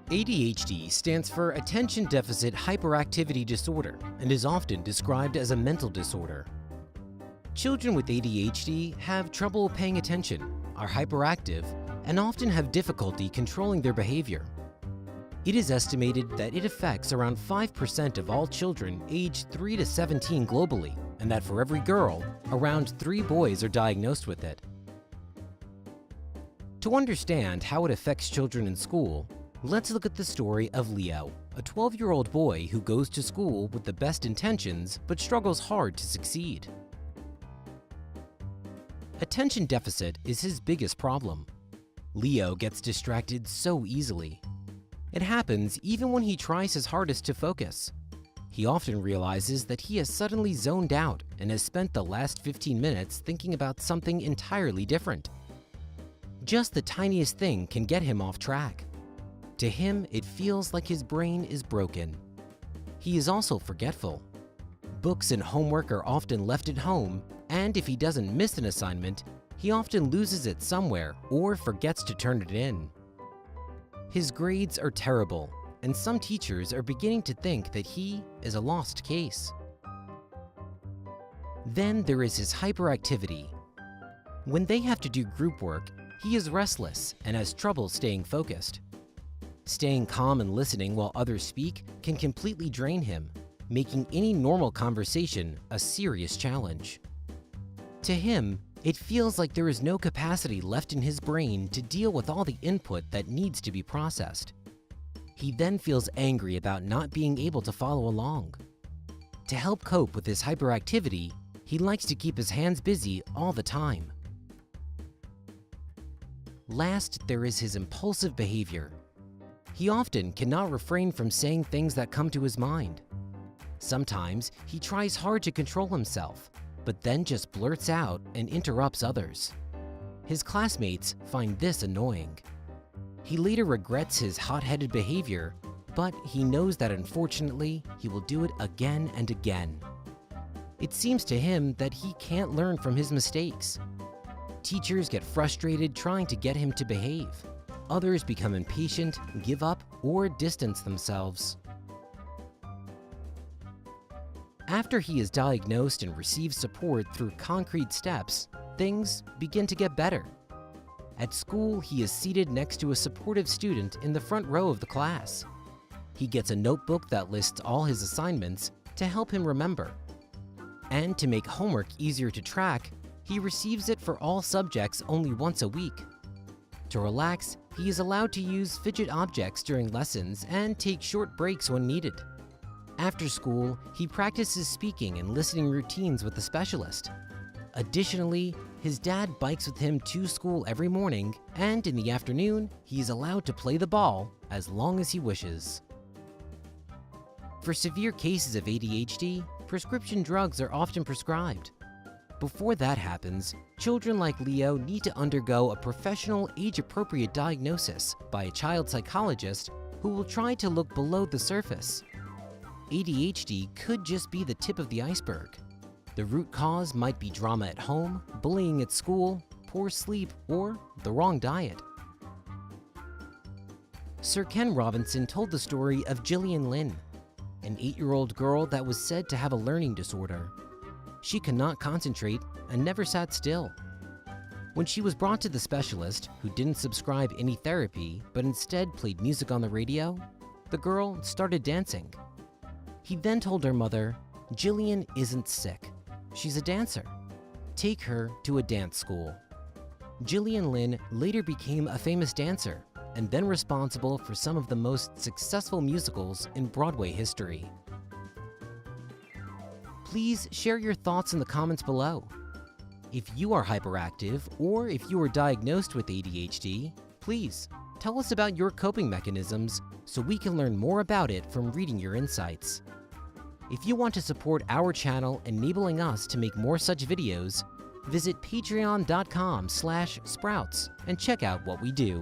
ADHD stands for Attention Deficit Hyperactivity Disorder and is often described as a mental disorder. Children with ADHD have trouble paying attention, are hyperactive, and often have difficulty controlling their behavior. It is estimated that it affects around 5% of all children aged 3 to 17 globally, and that for every girl, around 3 boys are diagnosed with it. To understand how it affects children in school, let's look at the story of Leo, a 12-year-old boy who goes to school with the best intentions but struggles hard to succeed. Attention deficit is his biggest problem. Leo gets distracted so easily. It happens even when he tries his hardest to focus. He often realizes that he has suddenly zoned out and has spent the last 15 minutes thinking about something entirely different. Just the tiniest thing can get him off track. To him, it feels like his brain is broken. He is also forgetful. Books and homework are often left at home, and if he doesn't miss an assignment, he often loses it somewhere or forgets to turn it in. His grades are terrible, and some teachers are beginning to think that he is a lost case. Then there is his hyperactivity. When they have to do group work, he is restless and has trouble staying focused. Staying calm and listening while others speak can completely drain him, making any normal conversation a serious challenge. To him, it feels like there is no capacity left in his brain to deal with all the input that needs to be processed. He then feels angry about not being able to follow along. To help cope with his hyperactivity, he likes to keep his hands busy all the time. Last, there is his impulsive behavior. He often cannot refrain from saying things that come to his mind. Sometimes he tries hard to control himself, but then just blurts out and interrupts others. His classmates find this annoying. He later regrets his hot-headed behavior, but he knows that unfortunately, he will do it again and again. It seems to him that he can't learn from his mistakes. Teachers get frustrated trying to get him to behave. Others become impatient, give up, or distance themselves. After he is diagnosed and receives support through concrete steps, things begin to get better. At school, he is seated next to a supportive student in the front row of the class. He gets a notebook that lists all his assignments to help him remember. And to make homework easier to track, he receives it for all subjects only once a week. To relax, he is allowed to use fidget objects during lessons and take short breaks when needed. After school, he practices speaking and listening routines with a specialist. Additionally, his dad bikes with him to school every morning, and in the afternoon, he is allowed to play the ball as long as he wishes. For severe cases of ADHD, prescription drugs are often prescribed. Before that happens, children like Leo need to undergo a professional, age-appropriate diagnosis by a child psychologist who will try to look below the surface. ADHD could just be the tip of the iceberg. The root cause might be drama at home, bullying at school, poor sleep, or the wrong diet. Sir Ken Robinson told the story of Gillian Lynn, an 8-year-old girl that was said to have a learning disorder. She could not concentrate and never sat still. When she was brought to the specialist, who didn't subscribe any therapy but instead played music on the radio, the girl started dancing. He then told her mother, "Gillian isn't sick. She's a dancer. Take her to a dance school." Gillian Lynn later became a famous dancer and then responsible for some of the most successful musicals in Broadway history. Please share your thoughts in the comments below. If you are hyperactive or if you are diagnosed with ADHD, please tell us about your coping mechanisms so we can learn more about it from reading your insights. If you want to support our channel, enabling us to make more such videos, visit patreon.com/sprouts and check out what we do.